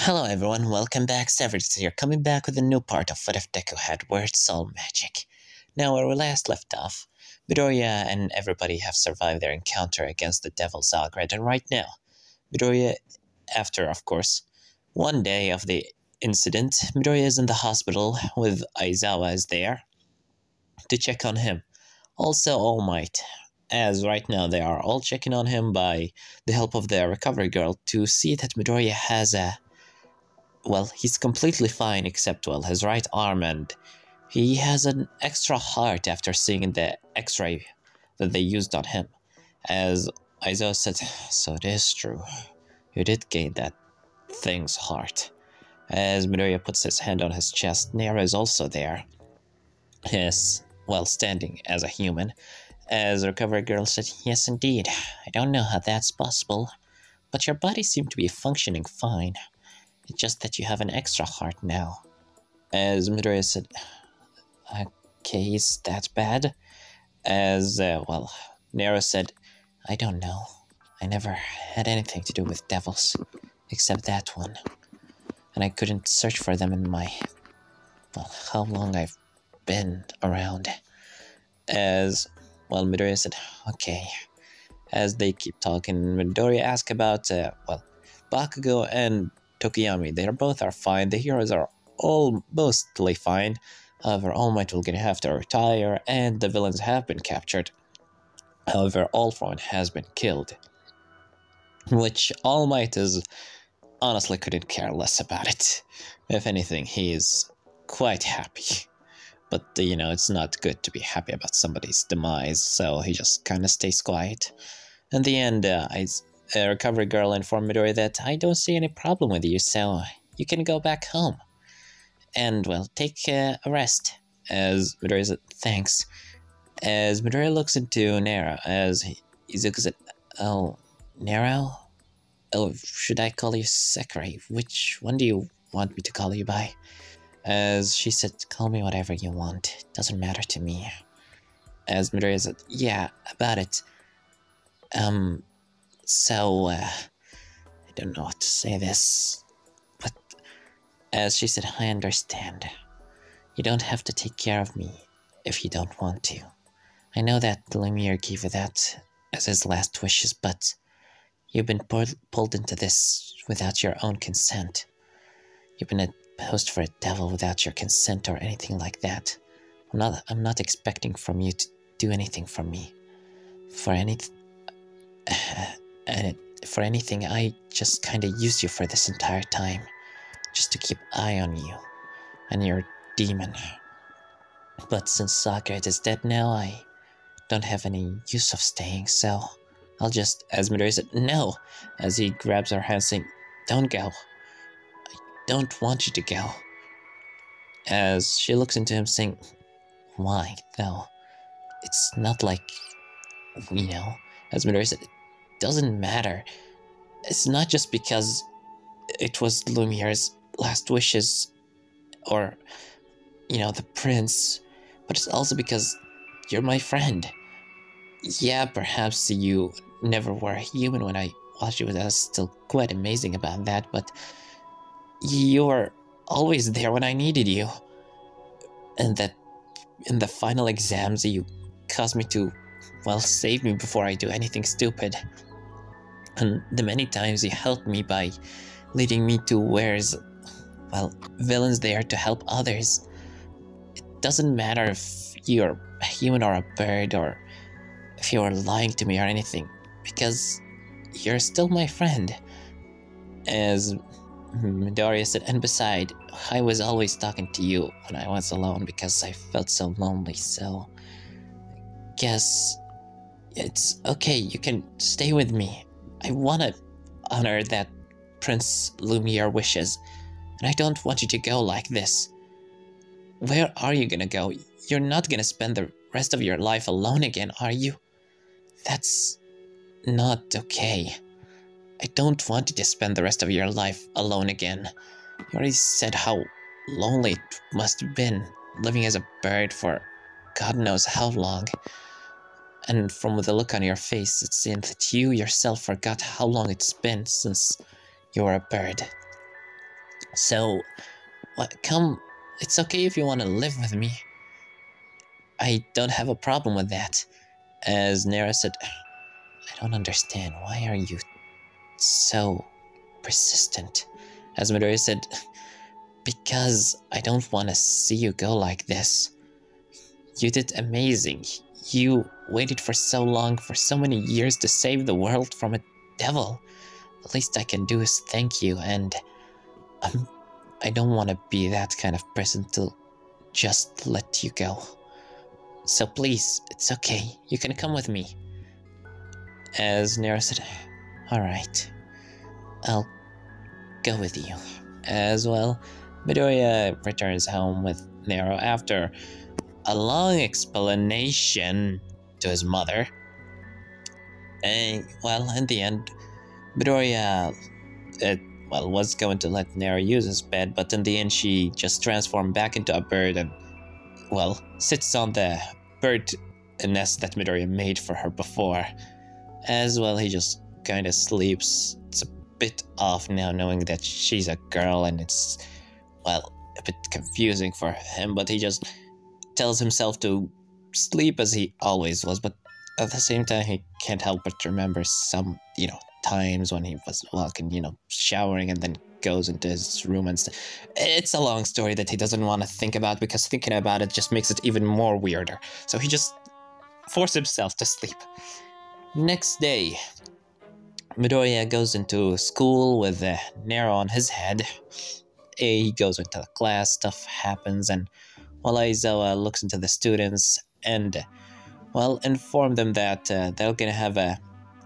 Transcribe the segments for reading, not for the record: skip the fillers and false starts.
Hello everyone, welcome back. Severus here, coming back with a new part of What If Deku Had Where It's All Magic. Now, where we last left off, Midoriya and everybody have survived their encounter against the Devil's Ogre, and right now, Midoriya, after, of course, one day of the incident, Midoriya is in the hospital with Aizawa is there to check on him. Also, All Might, as right now they are all checking on him by the help of the recovery girl to see that Midoriya has well, he's completely fine except, well, his right arm, and he has an extra heart after seeing the x-ray that they used on him. As Aizawa said, so it is true. You did gain that thing's heart. As Midoriya puts his hand on his chest, Nera is also there. Yes, well, standing as a human. As the recovery girl said, yes indeed, I don't know how that's possible, but your body seemed to be functioning fine. It's just that you have an extra heart now. As Midoriya said, okay, is that bad? As, well, Nero said, I don't know. I never had anything to do with devils, except that one. And I couldn't search for them in my, well, how long I've been around. As, well, Midoriya said, okay. As they keep talking, Midoriya asked about, well, Bakugo and Tokiyami. They both are fine. The heroes are all mostly fine. However, All Might will have to retire, and the villains have been captured. However, All For One has been killed. Which All Might is honestly couldn't care less about it. If anything, he is quite happy. But, you know, it's not good to be happy about somebody's demise, so he just kind of stays quiet. In the end, a recovery girl informed Midoriya that I don't see any problem with you, so you can go back home. And, well, take a rest. As Midoriya said, thanks. As Midoriya looks into Nero, as he looks at, oh, Nero? Oh, should I call you Sakurai? Which one do you want me to call you by? As she said, call me whatever you want. Doesn't matter to me. As Midoriya said, yeah, about it. So, I don't know how to say this, but as she said, I understand. You don't have to take care of me if you don't want to. I know that Lumiere gave you that as his last wishes, but you've been pulled into this without your own consent. You've been a host for a devil without your consent or anything like that. I'm not expecting from you to do anything for me. For anything, I just kinda used you for this entire time. Just to keep eye on you. And your demon. But since Sakura is dead now, I don't have any use of staying, so I'll just, as Midoriya said, no! As he grabs her hand saying, don't go. I don't want you to go. As she looks into him saying, why, though? It's not like, you know, as Midoriya said, doesn't matter. It's not just because it was Lumiere's last wishes or, you know, the prince, but it's also because you're my friend. Yeah, perhaps you never were a human when I watched you, but that's still quite amazing about that, but you were always there when I needed you. And that in the final exams you caused me to, well, save me before I do anything stupid. And the many times you helped me by leading me to where's, well, villains there to help others. It doesn't matter if you're a human or a bird or if you're lying to me or anything, because you're still my friend. As Midoriya said, and beside, I was always talking to you when I was alone because I felt so lonely, so guess it's okay, you can stay with me. I want to honor that Prince Lumiere wishes, and I don't want you to go like this. Where are you gonna go? You're not gonna spend the rest of your life alone again, are you? That's not okay. I don't want you to spend the rest of your life alone again. You already said how lonely it must have been living as a bird for God knows how long. And from the look on your face, it seemed that you yourself forgot how long it's been since you were a bird. So, come, it's okay if you want to live with me. I don't have a problem with that. As Nera said, I don't understand. Why are you so persistent? As Midoriya said, because I don't want to see you go like this. You did amazing. You waited for so long, for so many years to save the world from a devil. The least I can do is thank you, and I don't want to be that kind of person to just let you go. So please, it's okay. You can come with me. As Nero said, alright, I'll go with you. As well, Midoriya returns home with Nero after a long explanation to his mother. And, well, in the end, Midoriya, was going to let Nero use his bed, but in the end she just transformed back into a bird and, sits on the bird nest that Midoriya made for her before. As well, he just kind of sleeps. It's a bit off now knowing that she's a girl, and it's, a bit confusing for him, but he just tells himself to sleep as he always was, but at the same time he can't help but remember some, times when he was walking, showering and then goes into his room and stuff. It's a long story that he doesn't want to think about, because thinking about it just makes it even more weirder. So he just forced himself to sleep. Next day, Midoriya goes into school with Nero on his head. He goes into the class, stuff happens, and Aizawa looks into the students and, inform them that they're gonna have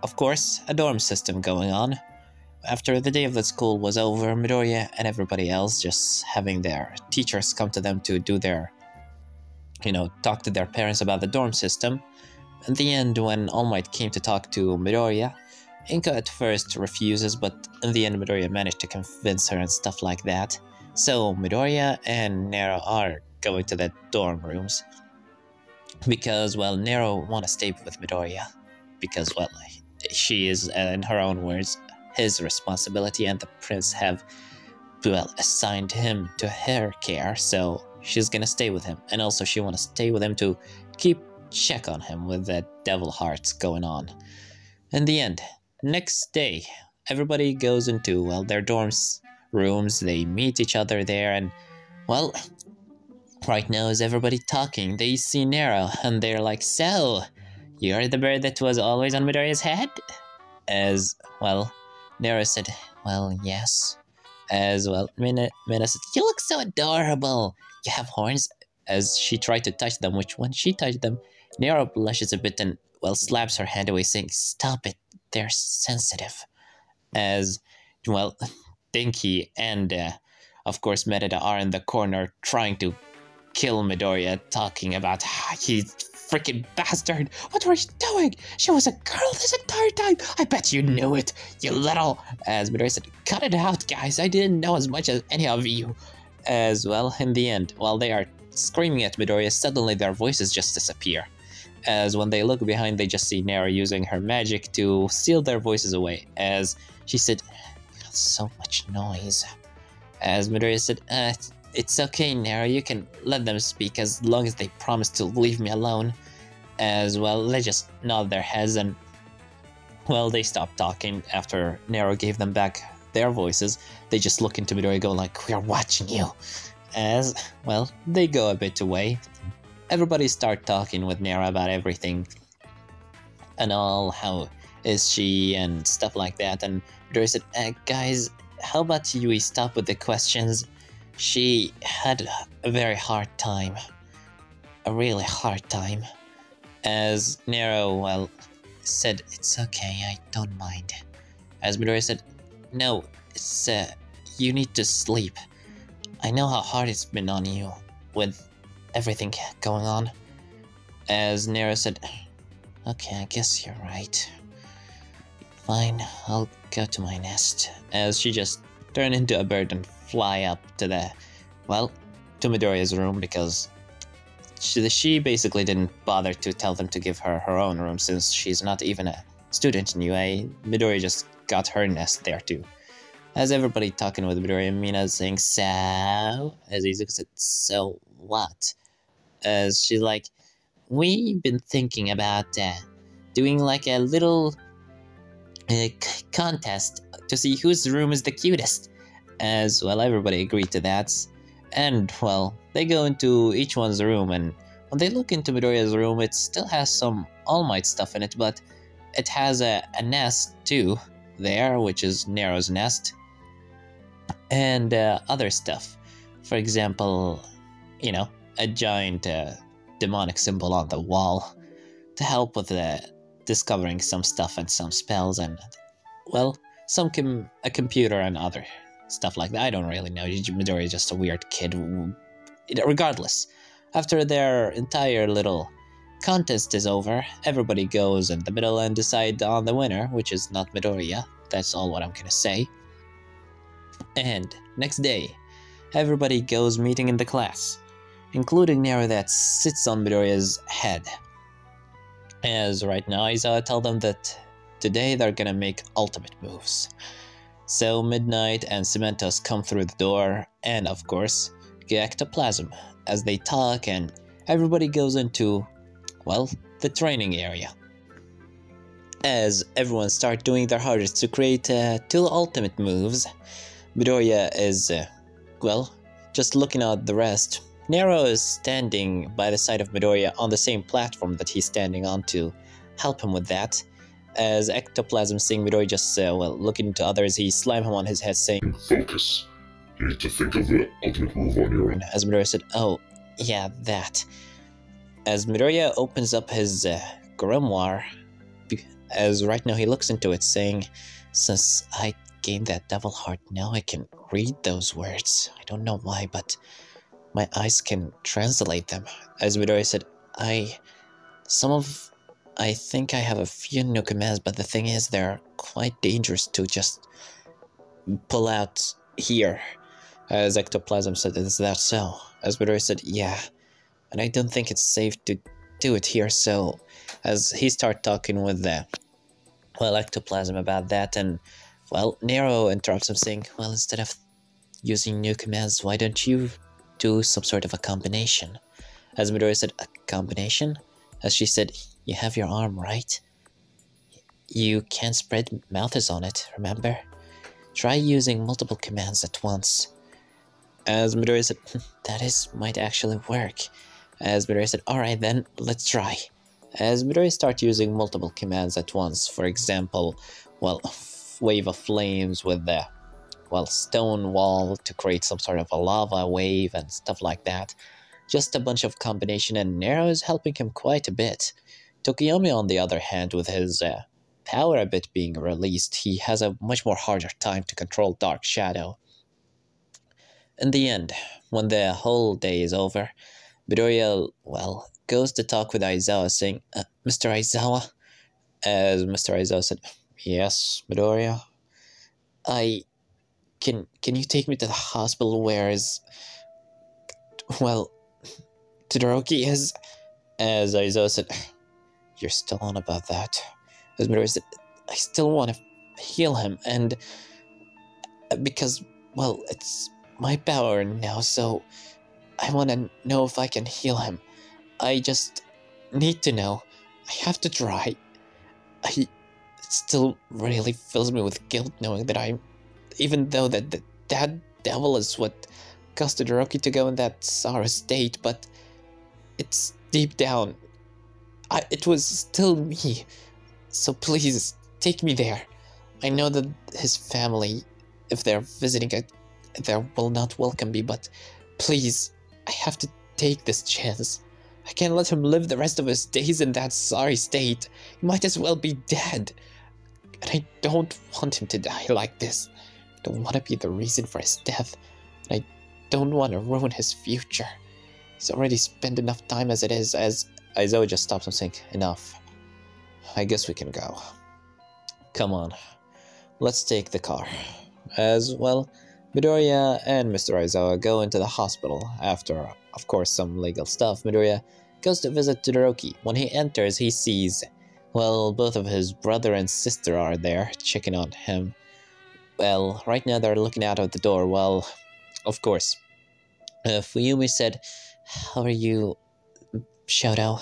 of course, a dorm system going on. After the day of the school was over, Midoriya and everybody else just having their teachers come to them to do their, talk to their parents about the dorm system. In the end, when All Might came to talk to Midoriya, Inka at first refuses, but in the end Midoriya managed to convince her and stuff like that. So Midoriya and Nero are going to the dorm rooms because, Nero want to stay with Midoriya because, she is, in her own words, his responsibility, and the prince have, assigned him to her care, so she's gonna stay with him. And also she wanna stay with him to keep check on him with the devil hearts going on. In the end, next day, everybody goes into, their dorms rooms, they meet each other there, and, right now is everybody talking, they see Nero, and they're like, so, you're the bird that was always on Midoriya's head? As, Nero said, yes. As, Mina said, you look so adorable. You have horns. As she tried to touch them, which when she touched them, Nero blushes a bit and, slaps her hand away, saying, stop it, they're sensitive. As, Dinky and, of course, Merida are in the corner trying to kill Midoriya, talking about how he's freaking bastard! What were you doing? She was a girl this entire time! I bet you knew it, you little... As Midoriya said, cut it out, guys, I didn't know as much as any of you. As, in the end, while they are screaming at Midoriya, suddenly their voices just disappear. As when they look behind, they just see Nero using her magic to steal their voices away. As she said, so much noise. As Midoriya said, it's okay, Nero, you can let them speak as long as they promise to leave me alone. As they just nod their heads and, they stop talking after Nero gave them back their voices. They just look into Midoriya go like, we are watching you. As, they go a bit away. Everybody start talking with Nero about everything and all, how is she and stuff like that. And Midoriya said, guys, how about we stop with the questions? She had a very hard time. A really hard time. As Nero, said, it's okay, I don't mind. As Midoriya said, no, it's, you need to sleep. I know how hard it's been on you with everything going on. As Nero said, okay, I guess you're right. Fine, I'll go to my nest. As she just turned into a bird and fly up to the, to Midoriya's room, because she basically didn't bother to tell them to give her her own room since she's not even a student in UA. Midoriya just got her nest there too. As everybody talking with Midoriya, Mina's saying, so? As Izuku said, so what? As she's like, we've been thinking about doing like a little contest to see whose room is the cutest. As well, everybody agreed to that. And, well, they go into each one's room, and when they look into Midoriya's room, it still has some All Might stuff in it, but it has a nest too there, which is Nero's nest, and other stuff. For example, you know, a giant demonic symbol on the wall to help with discovering some stuff and some spells, and, well, a computer and other stuff like that. I don't really know. Midoriya is just a weird kid. Regardless, after their entire little contest is over, everybody goes in the middle and decide on the winner, which is not Midoriya. That's all what I'm gonna say. And next day, everybody goes meeting in the class, including Nero that sits on Midoriya's head. As right now, Aizawa tell them that today they're gonna make ultimate moves. So Midnight and Cementos come through the door, and of course, get ectoplasm as they talk, and everybody goes into, well, the training area. As everyone starts doing their hardest to create 2 ultimate moves, Midoriya is, well, just looking at the rest. Nero is standing by the side of Midoriya on the same platform that he's standing on to help him with that. As Ectoplasm seeing Midoriya just, well, looking into others, he slammed him on his head saying, focus. You need to think of the ultimate move on your own. As Midoriya said, oh, yeah, that. As Midoriya opens up his grimoire, as right now he looks into it saying, since I gained that devil heart, now I can read those words. I don't know why, but my eyes can translate them. As Midoriya said, I think I have a few new commands, but the thing is, they're quite dangerous to just pull out here. As Ectoplasm said, is that so? As Midoriya said, yeah, and I don't think it's safe to do it here, so as he started talking with well, Ectoplasm about that, and, well, Nero interrupts him saying, well, instead of using new commands, why don't you do some sort of a combination? As Midoriya said, a combination? As she said, you have your arm, right? You can't spread mouths on it, remember? Try using multiple commands at once. As Midoriya said, that might actually work. As Midoriya said, alright then, let's try. As Midoriya started using multiple commands at once, for example, well, wave of flames with the, well, stone wall to create some sort of a lava wave and stuff like that. Just a bunch of combination, and Nero is helping him quite a bit. Tokiyomi, on the other hand, with his power a bit being released, he has a much more harder time to control Dark Shadow. In the end, when the whole day is over, Midoriya, well, goes to talk with Aizawa, saying, Mr. Aizawa? As Mr. Aizawa said, yes, Midoriya? Can you take me to the hospital where is, well, Todoroki is? As Aizawa said, you're still on about that. As Midoriya said, I still want to heal him, and because, well, it's my power now, so I want to know if I can heal him. I just need to know. I have to try. It still really fills me with guilt knowing that even though that devil is what caused Todoroki to go in that sour state, but it's deep down, it was still me. So please, take me there. I know that his family, if they're visiting, they will not welcome me, but please, I have to take this chance. I can't let him live the rest of his days in that sorry state. He might as well be dead. And I don't want him to die like this. I don't want to be the reason for his death. And I don't want to ruin his future. He's already spent enough time as it is. As Aizawa just stops him saying, enough. I guess we can go. Come on. Let's take the car. As well, Midoriya and Mr. Aizawa go into the hospital. After, of course, some legal stuff, Midoriya goes to visit Todoroki. When he enters, he sees, well, both of his brother and sister are there, checking on him. Well, right now they're looking out of the door. Well, of course. Fuyumi said, "How are you, Shoto?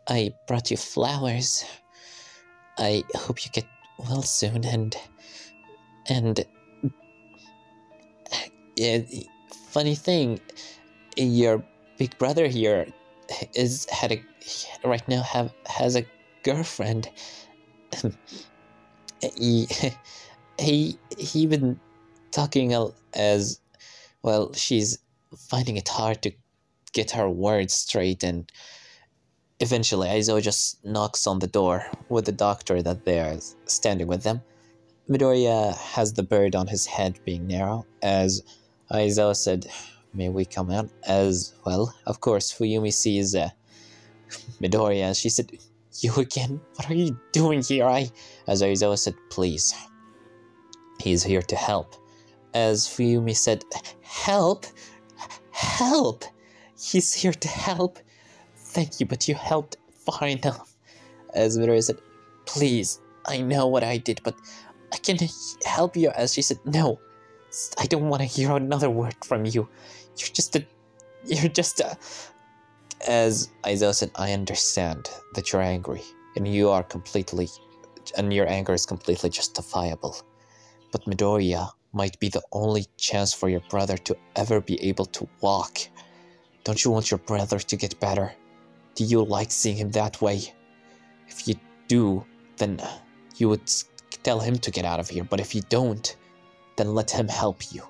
I brought you flowers. I hope you get well soon, and yeah, funny thing, your big brother here right now has a girlfriend. he he been talking as well. She's finding it hard to get her words straight, and eventually Aizo just knocks on the door with the doctor that they're standing with them. Midoriya has the bird on his head being narrow, as Aizo said, "May we come out?" As well, of course, Fuyumi sees Midoriya. She said, "You again? What are you doing here?" As Aizawa said, "Please. He's here to help." As Fuyumi said, "Help? Help? He's here to help? Thank you, but you helped far enough." As Midoriya said, "Please, I know what I did, but I can help you." As she said, "No, I don't want to hear another word from you. You're just a..." As Aizawa said, "I understand that you're angry, and your anger is completely justifiable. But Midoriya might be the only chance for your brother to ever be able to walk. Don't you want your brother to get better? Do you like seeing him that way? If you do, then you would tell him to get out of here. But if you don't, then let him help you.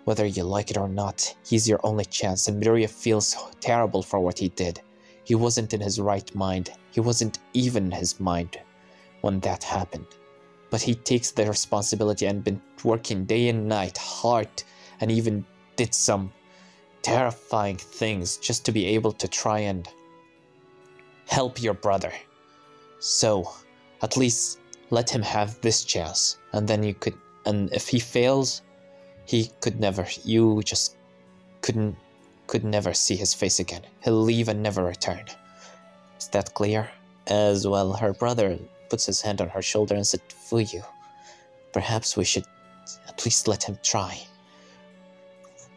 Whether you like it or not, he's your only chance." And Midoriya feels terrible for what he did. He wasn't in his right mind. He wasn't even in his mind when that happened. But he takes the responsibility and been working day and night hard, and even did some terrifying things just to be able to try and help your brother. So, at least let him have this chance, and then you could, and if he fails, you just could never see his face again. He'll leave and never return. Is that clear? As well, her brother puts his hand on her shoulder and said, "Fuyu, perhaps we should at least let him try.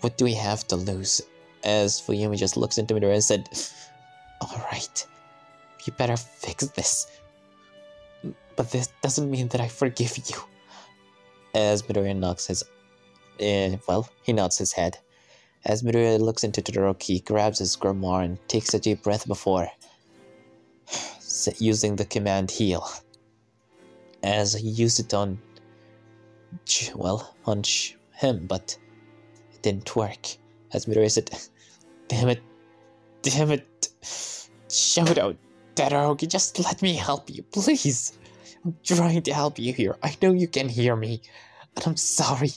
What do we have to lose?" As Fuyumi just looks into Midoriya and said, "Alright, you better fix this. But this doesn't mean that I forgive you." As Midoriya he nods his head. As Midoriya looks into Todoroki, he grabs his grimoire and takes a deep breath before using the command heal. As he used it on him, but it didn't work. As Midoriya said, damn it, Shoto, Todoroki, just let me help you, please. I'm trying to help you here. I know you can hear me, and I'm sorry.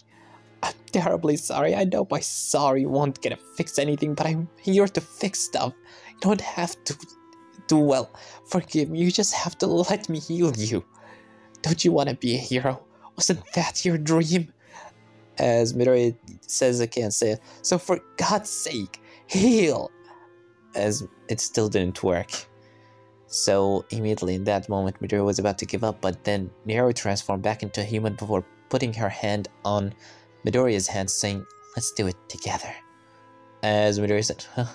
I'm terribly sorry. I know my sorry won't get to fix anything, but I'm here to fix stuff. You don't have to forgive me. You just have to let me heal you. Don't you want to be a hero? Wasn't that your dream?" As Midoriya says again, "So for God's sake, heal!" As it still didn't work. So immediately in that moment, Midoriya was about to give up, but then Nero transformed back into a human before putting her hand on Midoriya's hand, saying, "Let's do it together." As Midoriya said, "Huh."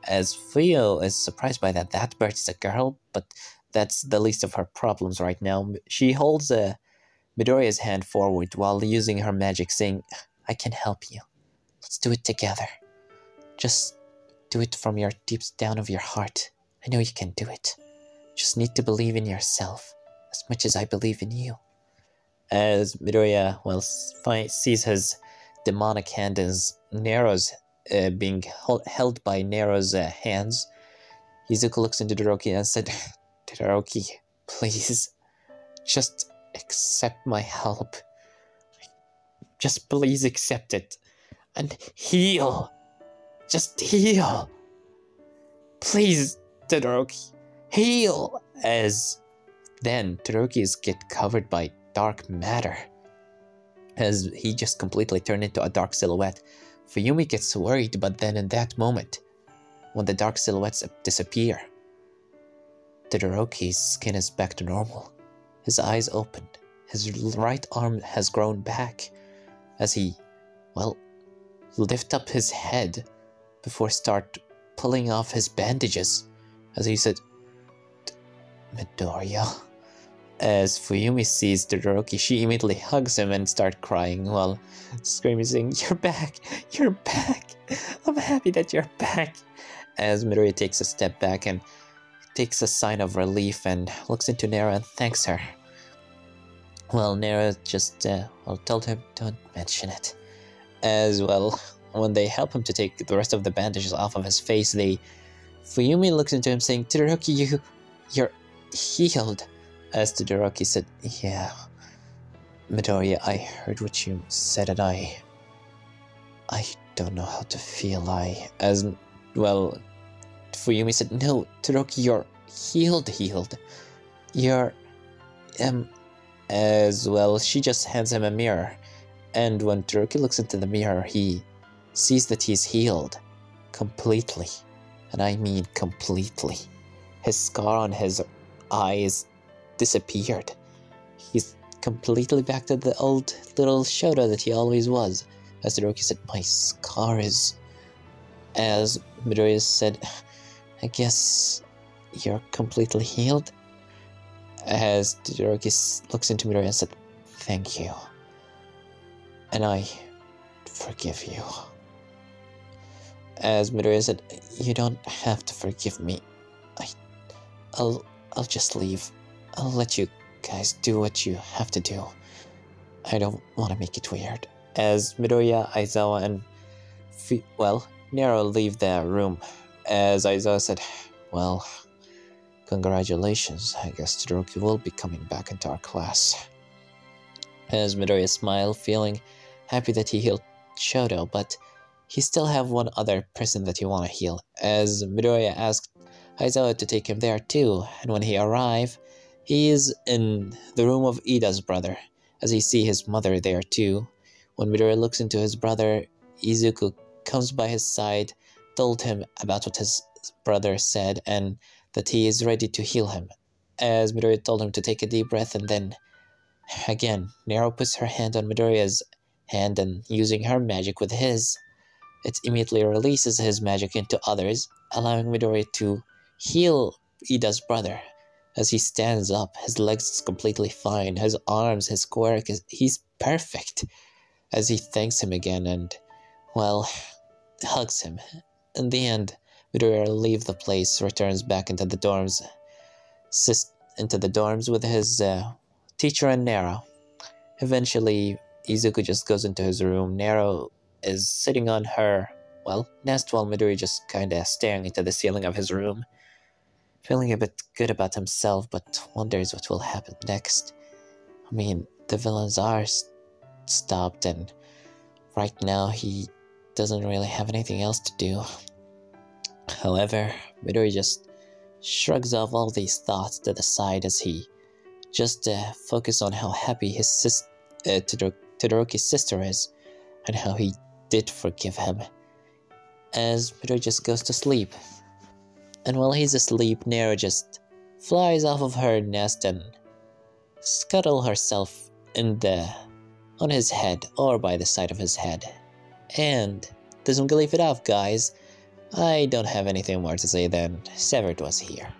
As Fuyo is surprised by that bird is a girl, but that's the least of her problems right now. She holds Midoriya's hand forward while using her magic, saying, "I can help you. Let's do it together. Just do it from your deep down of your heart. I know you can do it. Just need to believe in yourself as much as I believe in you." As Midoriya, sees his demonic hand as Nero's being held by Nero's hands, Izuku looks into Todoroki and said, "Todoroki, please, just accept my help. Just please accept it. And heal. Just heal. Please, Todoroki, heal." As then Todoroki's get covered by dark matter, as he just completely turned into a dark silhouette. Fuyumi gets worried, but then in that moment, when the dark silhouettes disappear, Todoroki's skin is back to normal. His eyes opened, his right arm has grown back as he, well, lift up his head before start pulling off his bandages. As he said, Midoriya. As Fuyumi sees Todoroki, she immediately hugs him and starts crying while screaming, saying, "You're back! You're back! I'm happy that you're back!" As Midoriya takes a step back and takes a sign of relief and looks into Nara and thanks her. Well, Nara just, told him, "Don't mention it." As well, when they help him to take the rest of the bandages off of his face, Fuyumi looks into him saying, "Todoroki, you're healed." As Todoroki said, "Yeah, Midoriya, I heard what you said and I don't know how to feel." As well, Fuyumi said, "No, Todoroki, you're healed. You're, as well, she just hands him a mirror. And when Todoroki looks into the mirror, he sees that he's healed. Completely. And I mean completely. His scar on his eyes disappeared. He's completely back to the old little Shoto that he always was. As Todoroki said, "My scar is..." As Midoriya said, "I guess you're completely healed." As Todoroki looks into Midoriya and said, "Thank you. And I forgive you." As Midoriya said, "You don't have to forgive me. I'll just leave. I'll let you guys do what you have to do. I don't want to make it weird." As Midoriya, Aizawa, and Nero leave the room. As Aizawa said, "Well, congratulations. I guess Todoroki will be coming back into our class." As Midoriya smiled, feeling happy that he healed Shoto, but he still have one other person that he want to heal. As Midoriya asked Aizawa to take him there too, and when he arrived, he is in the room of Ida's brother, as he see his mother there too. When Midoriya looks into his brother, Izuku comes by his side, told him about what his brother said, and that he is ready to heal him. As Midoriya told him to take a deep breath, and then, again, Nero puts her hand on Midoriya's hand, and using her magic with his, it immediately releases his magic into others, allowing Midoriya to heal Ida's brother. As he stands up, his legs is completely fine, his arms, his quirk, he's perfect. As he thanks him again and, well, hugs him. In the end, Midoriya leaves the place, returns back into the dorms, with his teacher and Nero. Eventually, Izuku just goes into his room. Nero is sitting on her, nest while Midoriya just kinda staring into the ceiling of his room, feeling a bit good about himself, but wonders what will happen next. I mean, the villains are stopped, and right now he doesn't really have anything else to do. However, Midoriya just shrugs off all these thoughts to the side as he just focus on how happy his Todoroki's sister is, and how he did forgive him. As Midoriya just goes to sleep. And while he's asleep, Nero just flies off of her nest and scuttle herself on his head, or by the side of his head. And this one can leave it off, guys. I don't have anything more to say than Severed was here.